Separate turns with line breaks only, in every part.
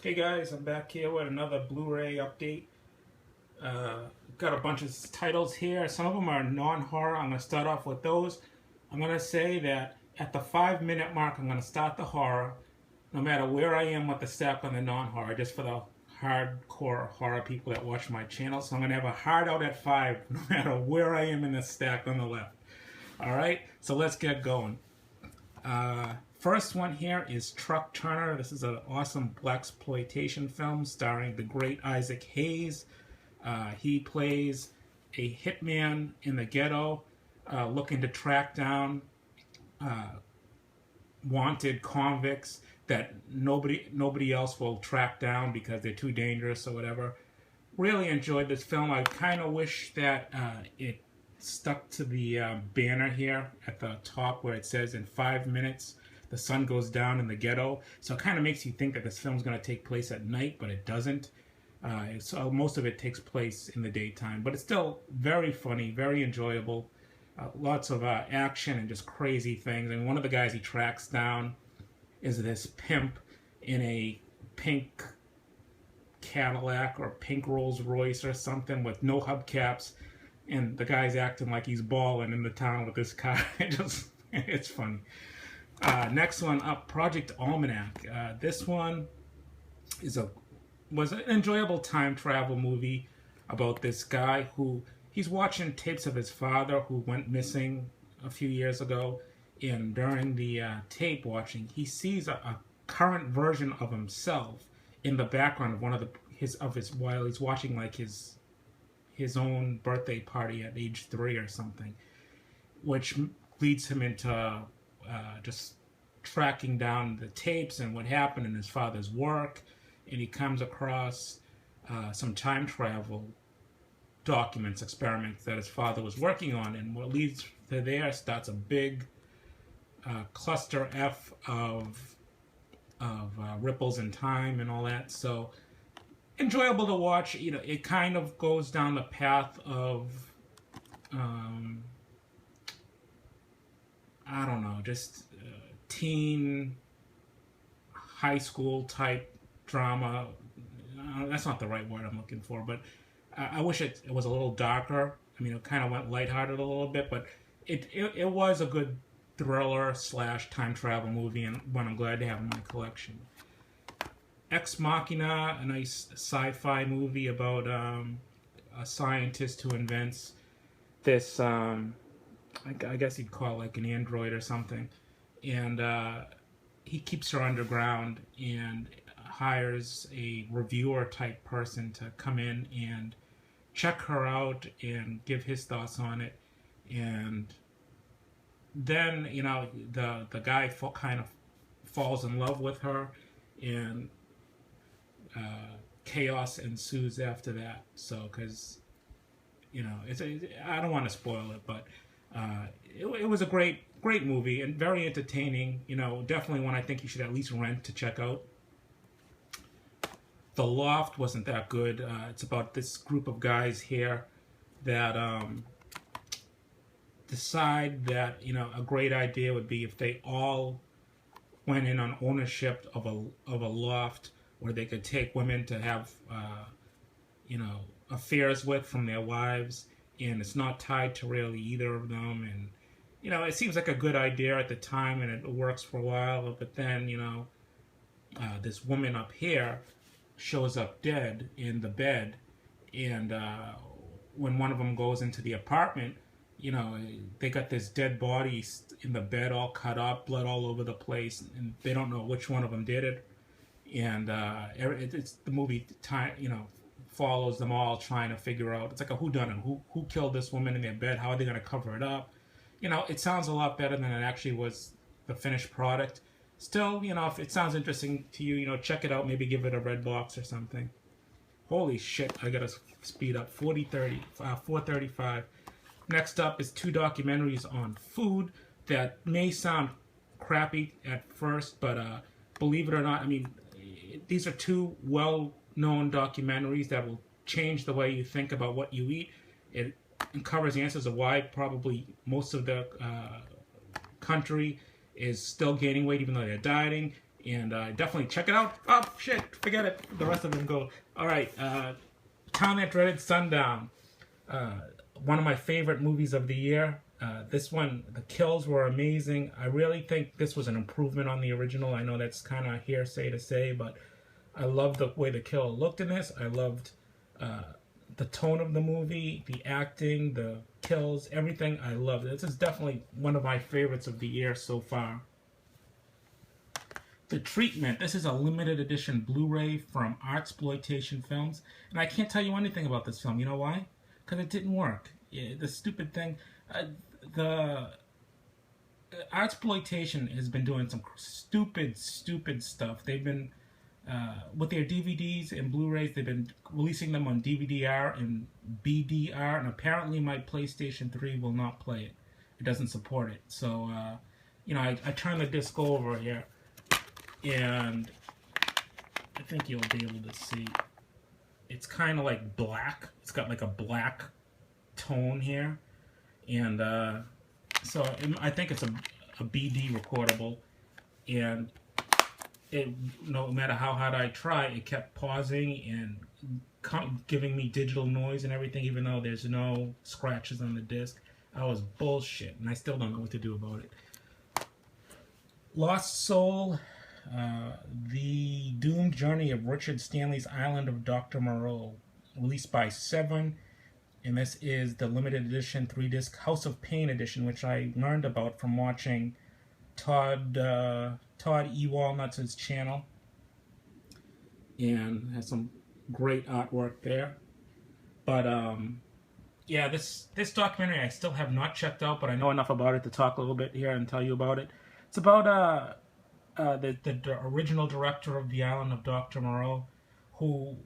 Hey guys, I'm back here with another Blu Ray update. Got a bunch of titles here. Some of them are non-horror. I'm going to start off with those. I'm going to say that at the 5 minute mark, I'm going to start the horror, no matter where I am with the stack on the non-horror, just for the hardcore horror people that watch my channel. So I'm going to have a hard out at 5, no matter where I am in the stack on the left. Alright, so let's get going. First one here is Truck Turner. This is an awesome blaxploitation film starring the great Isaac Hayes. He plays a hitman in the ghetto, looking to track down wanted convicts that nobody else will track down because they're too dangerous or whatever. Really enjoyed this film. I kind of wish that it stuck to the banner here at the top where it says in 5 minutes the sun goes down in the ghetto. So it kind of makes you think that this film's going to take place at night, but it doesn't. So most of it takes place in the daytime, but it's still very funny, very enjoyable. Lots of action and just crazy things. And one of the guys he tracks down is this pimp in a pink Cadillac or pink Rolls Royce or something with no hubcaps, and the guy's acting like he's balling in the town with this car. It's funny. Next one up, Project Almanac. This one was an enjoyable time travel movie about this guy who he's watching tapes of his father who went missing a few years ago, and during the tape watching, he sees a current version of himself in the background of one of his while he's watching like his own birthday party at age 3 or something, which leads him into just tracking down the tapes and what happened in his father's work, and he comes across some time travel documents, experiments that his father was working on, and what leads to there starts a big cluster F of ripples in time and all that. So enjoyable to watch. You know, it kind of goes down the path of I don't know, just teen high school type drama. That's not the right word I'm looking for, but I wish it was a little darker. I mean, it kind of went lighthearted a little bit, but it was a good thriller / time travel movie, and one I'm glad to have in my collection. Ex Machina, a nice sci-fi movie about a scientist who invents this, I guess you'd call it like an android or something, and he keeps her underground and hires a reviewer type person to come in and check her out and give his thoughts on it. And then, you know, the guy kind of falls in love with her, and chaos ensues after that. So, because, you know, I don't want to spoil it, but it was a great movie and very entertaining. You know, definitely one I think you should at least rent to check out. The Loft wasn't that good. It's about this group of guys here that decide that, you know, a great idea would be if they all went in on ownership of a loft where they could take women to have you know, affairs with from their wives, and it's not tied to really either of them. And, you know, it seems like a good idea at the time, and it works for a while, but then, you know, this woman up here shows up dead in the bed, and when one of them goes into the apartment, you know, they got this dead body in the bed all cut up, blood all over the place, and they don't know which one of them did it. And it's the movie time, you know, follows them all trying to figure out, it's like a whodunit, who killed this woman in their bed, how are they going to cover it up. You know, it sounds a lot better than it actually was the finished product. Still, you know, if it sounds interesting to you, you know, check it out, maybe give it a red box or something. Holy shit, I gotta speed up. 4:35. Next up is 2 documentaries on food that may sound crappy at first, but believe it or not, I mean, these are 2 well-known documentaries that will change the way you think about what you eat. It uncovers answers of why probably most of the country is still gaining weight even though they're dieting. And definitely check it out. Oh, shit, forget it. The rest of them go. All right, Town That Dreaded Sundown. One of my favorite movies of the year. This one, the kills were amazing. I really think this was an improvement on the original. I know that's kind of hearsay to say, but I loved the way the kill looked in this. I loved the tone of the movie, the acting, the kills, everything. I loved it. This is definitely one of my favorites of the year so far. The Treatment. This is a limited edition Blu-ray from Artsploitation Films. And I can't tell you anything about this film. You know why? Because it didn't work. The stupid thing. The Artsploitation has been doing some stupid stuff. They've been, with their DVDs and Blu-rays, they've been releasing them on DVD-R and BD-R. And apparently my PlayStation 3 will not play it. It doesn't support it. So, you know, I turned the disc over here. And I think you'll be able to see it's kind of like black. It's got like a black tone here. And so I think it's a BD recordable. And no matter how hard I try, it kept pausing and giving me digital noise and everything, even though there's no scratches on the disc. I was bullshit, and I still don't know what to do about it. Lost Soul. The Doomed Journey of Richard Stanley's Island of Dr. Moreau, released by Severin, and this is the limited edition 3-disc House of Pain edition, which I learned about from watching Todd E. Walnuts' channel, and has some great artwork there. But yeah, this documentary I still have not checked out, but I know enough about it to talk a little bit here and tell you about it. It's about the original director of The Island of Dr. Moreau, who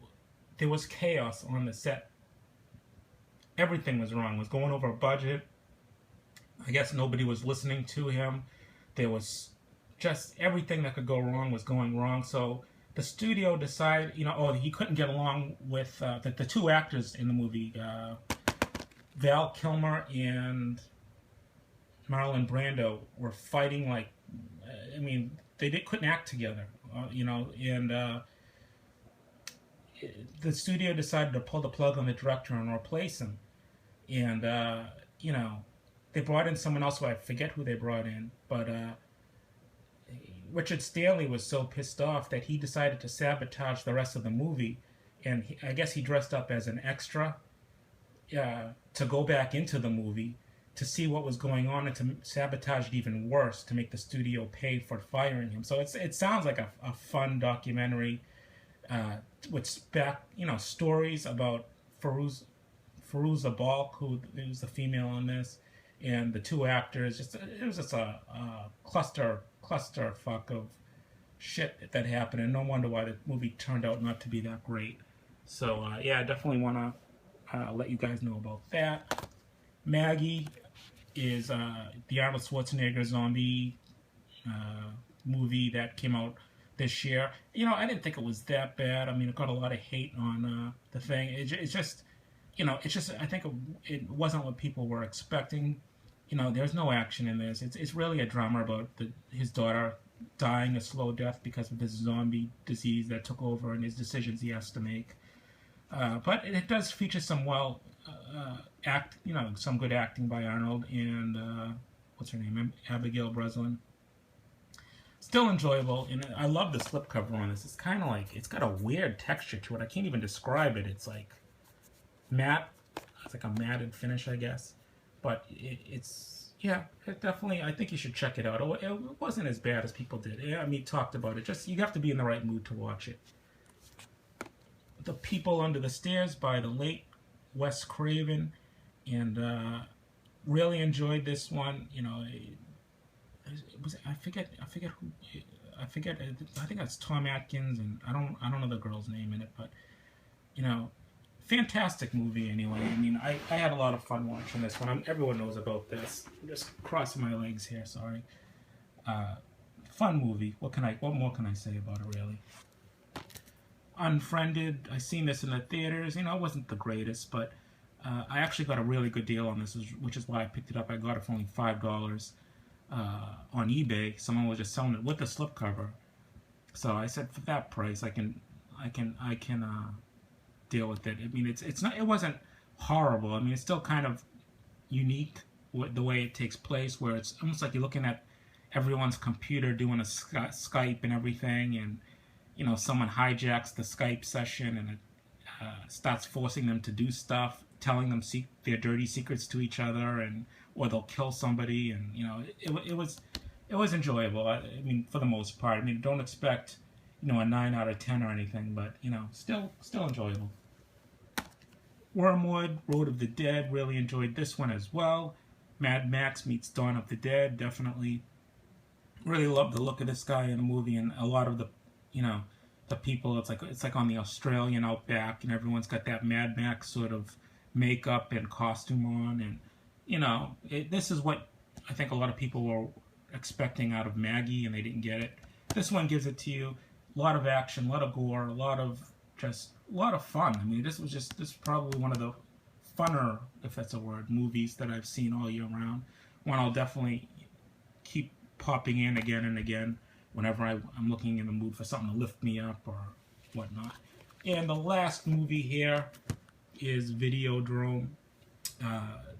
there was chaos on the set. Everything was wrong. It was going over a budget. I guess nobody was listening to him. There was just everything that could go wrong was going wrong. So the studio decided, you know, he couldn't get along with the two actors in the movie, Val Kilmer and Marlon Brando, were fighting like, I mean, they couldn't act together, you know, and the studio decided to pull the plug on the director and replace him. And, you know, they brought in someone else who I forget who they brought in, but Richard Stanley was so pissed off that he decided to sabotage the rest of the movie, and I guess he dressed up as an extra to go back into the movie to see what was going on and to sabotage it even worse, to make the studio pay for firing him. So it sounds like a fun documentary with stories about Fairuza Balk, who is the female on this, and the two actors. It was just a clusterfuck of shit that happened, and no wonder why the movie turned out not to be that great. So yeah, I definitely want to let you guys know about that. Maggie is the Arnold Schwarzenegger zombie movie that came out this year. You know, I didn't think it was that bad. I mean, it got a lot of hate on the thing. It's just, you know, I think it wasn't what people were expecting. You know, there's no action in this. It's really a drama about his daughter dying a slow death because of this zombie disease that took over and his decisions he has to make. But it does feature some some good acting by Arnold and what's her name, Abigail Breslin. Still enjoyable, and I love the slipcover on this. It's kind of like, it's got a weird texture to it. I can't even describe it. It's like matte. It's like a matted finish, I guess. But it's definitely, I think you should check it out. It wasn't as bad as people did. I mean, talked about it. Just, you have to be in the right mood to watch it. The People Under the Stairs by the late Wes Craven, and really enjoyed this one. You know, I forget who. I think that's Tom Atkins, and I don't know the girl's name in it, but you know, fantastic movie anyway. I mean, I had a lot of fun watching this one. Everyone knows about this. I'm just crossing my legs here. Sorry. Fun movie. What more can I say about it, really? Unfriended. I seen this in the theaters. You know, it wasn't the greatest, but I actually got a really good deal on this, which is why I picked it up. I got it for only $5 on eBay. Someone was just selling it with the slipcover So I said, for that price, I can deal with it. I mean, it's not, it wasn't horrible. I mean, it's still kind of unique the way it takes place, where it's almost like you're looking at everyone's computer doing a Skype and everything, and someone hijacks the Skype session and it starts forcing them to do stuff, telling them their dirty secrets to each other, or they'll kill somebody, and it was enjoyable. I mean, for the most part. I mean, don't expect a 9 out of 10 or anything, but still enjoyable. Wormwood, Road of the Dead, really enjoyed this one as well. Mad Max meets Dawn of the Dead, definitely. Really love the look of this guy in the movie, and a lot of the the people, it's like on the Australian outback, and everyone's got that Mad Max sort of makeup and costume on, and this is what I think a lot of people were expecting out of Maggie, and they didn't get it. This one gives it to you. A lot of action, a lot of gore, a lot of fun. I mean, this is probably one of the funner, if that's a word, movies that I've seen all year round. One I'll definitely keep popping in again and again whenever I'm looking in the mood for something to lift me up or whatnot. And the last movie here is Videodrome.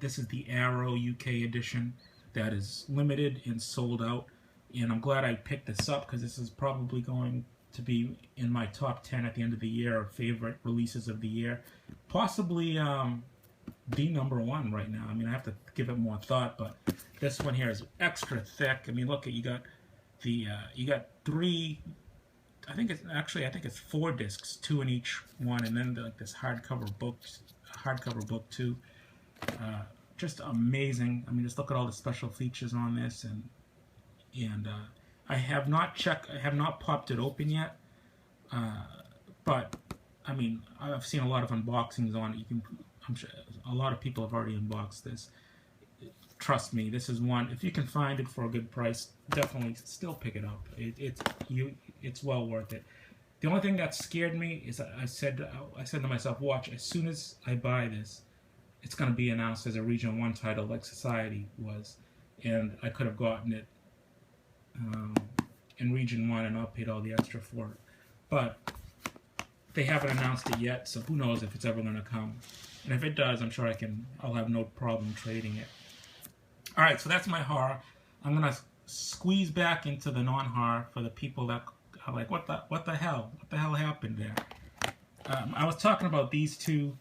This is the Arrow UK edition that is limited and sold out. And I'm glad I picked this up, because this is probably going to be in my top 10 at the end of the year of favorite releases of the year. Possibly the #1 right now. I mean, I have to give it more thought, but this one here is extra thick. I mean, look, you got three, I think it's 4 discs, 2 in each one, and then like this hardcover book too. Just amazing. I mean, just look at all the special features on this, and I have not popped it open yet, but I mean, I've seen a lot of unboxings on it. I'm sure a lot of people have already unboxed this. Trust me, this is one. If you can find it for a good price, definitely still pick it up. It's well worth it. The only thing that scared me is I said to myself, watch, as soon as I buy this, it's going to be announced as a Region 1 title like Society was, and I could have gotten it in Region 1 and not paid all the extra for it. But they haven't announced it yet, so who knows if it's ever going to come. And if it does, I'm sure I'll have no problem trading it. Alright, so that's my horror. I'm going to squeeze back into the non-horror for the people that are like, what the hell? What the hell happened there? I was talking about these 2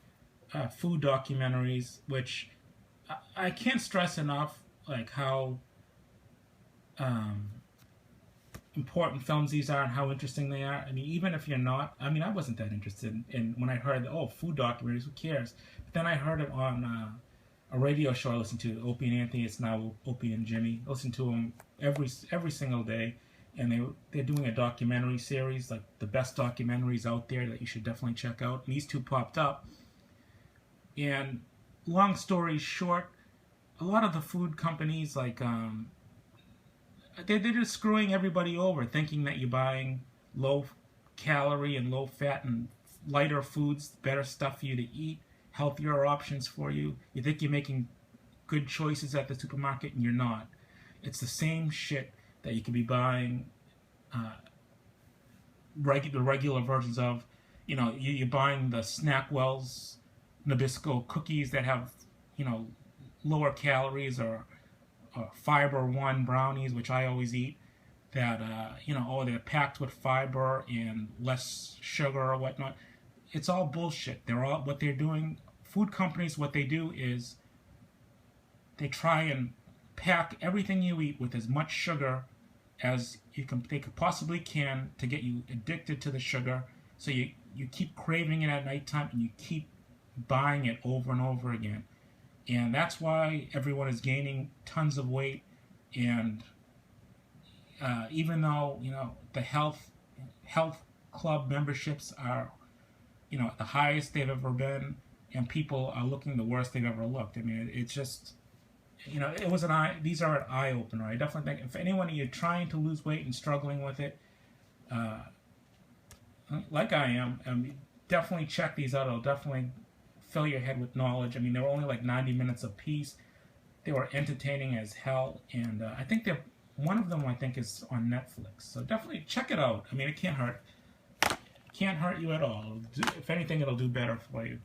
food documentaries, which I can't stress enough, like how important films these are and how interesting they are. I mean, even if you're not, I mean, I wasn't that interested in when I heard, oh, food documentaries, who cares? But then I heard it on a radio show I listened to, Opie and Anthony. It's now Opie and Jimmy. I listen to them every single day, and they're doing a documentary series, like the best documentaries out there that you should definitely check out. And these 2 popped up, and long story short, a lot of the food companies, like they're just screwing everybody over, thinking that you're buying low calorie and low fat and lighter foods, better stuff for you to eat, healthier options for you. You think you're making good choices at the supermarket, and you're not. It's the same shit that you could be buying regular versions of. You're buying the Snackwell's Nabisco cookies that have, lower calories, or Fiber One brownies, which I always eat, that they're packed with fiber and less sugar or whatnot. It's all bullshit. What they're doing. Food companies, what they do is they try and pack everything you eat with as much sugar as they possibly can to get you addicted to the sugar. So you keep craving it at nighttime, and you keep buying it over and over again. And that's why everyone is gaining tons of weight. And even though the health club memberships are at the highest they've ever been, and people are looking the worst they've ever looked. I mean, it's just these are an eye opener. I definitely think if anyone you're trying to lose weight and struggling with it, like I am, definitely check these out. It'll definitely fill your head with knowledge. I mean, they were only like 90 minutes a piece. They were entertaining as hell, and I think they're one of them I think is on Netflix. So definitely check it out. I mean, it can't hurt. Can't hurt you at all. If anything, it'll do better for you.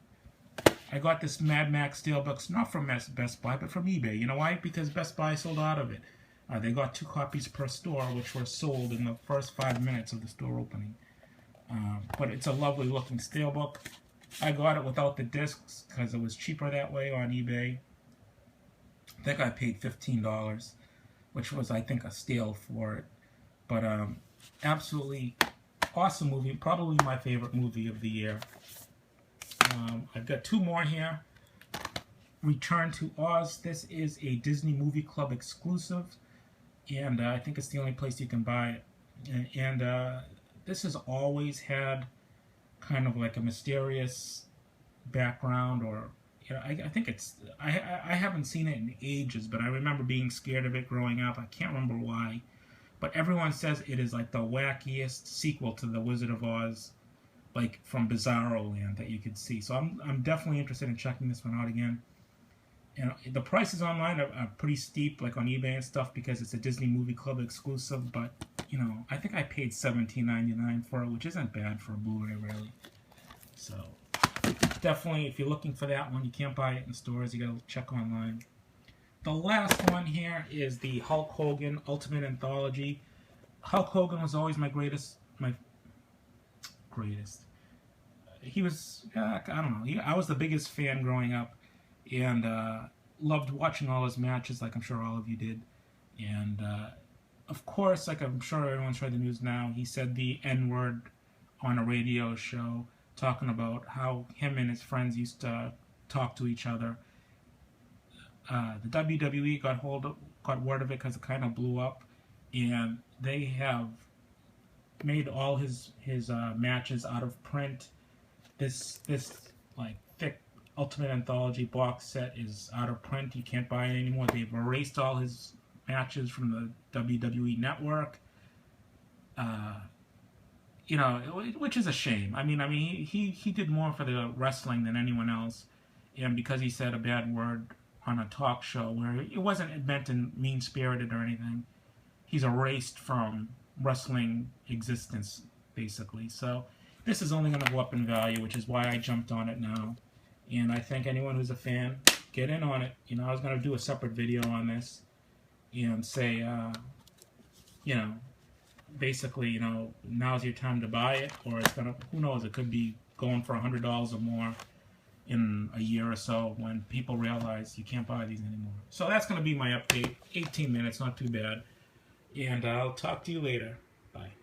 I got this Mad Max Steelbooks not from Best Buy, but from eBay. You know why? Because Best Buy sold out of it. They got 2 copies per store, which were sold in the first 5 minutes of the store opening. But it's a lovely looking steelbook. I got it without the discs because it was cheaper that way on eBay. I think I paid $15, which was, I think, a steal for it. But absolutely awesome movie. Probably my favorite movie of the year. I've got 2 more here. Return to Oz. This is a Disney Movie Club exclusive, and I think it's the only place you can buy it. And this has always had kind of like a mysterious background, or you know, I think it's I haven't seen it in ages, but I remember being scared of it growing up. I can't remember why, but everyone says it is like the wackiest sequel to The Wizard of Oz, like from Bizarro Land, that you could see. So I'm definitely interested in checking this one out again. And the prices online are pretty steep, like on eBay and stuff, because it's a Disney Movie Club exclusive. But you know, I think I paid $17.99 for it, which isn't bad for a Blu Ray, really. So definitely, if you're looking for that one, you can't buy it in stores. You gotta check online. The last one here is the Hulk Hogan Ultimate Anthology. Hulk Hogan was always my greatest. He was, I don't know, I was the biggest fan growing up, and loved watching all his matches, like I'm sure all of you did. And of course, like I'm sure everyone's heard the news now, he said the N-word on a radio show, talking about how him and his friends used to talk to each other. The WWE got word of it because it kind of blew up, and they have made all his matches out of print. This like thick Ultimate Anthology box set is out of print. You can't buy it anymore. They've erased all his matches from the WWE network. You know, which is a shame. I mean, he did more for the wrestling than anyone else, and because he said a bad word on a talk show where it wasn't meant in mean-spirited or anything, he's erased from wrestling existence, basically. So this is only going to go up in value, which is why I jumped on it now. And I think anyone who's a fan, get in on it. You know, I was going to do a separate video on this and say, you know, basically, you know, now's your time to buy it, or it's going to, who knows, it could be going for $100 or more in a year or so when people realize you can't buy these anymore. So that's going to be my update. 18 minutes, not too bad. And I'll talk to you later. Bye.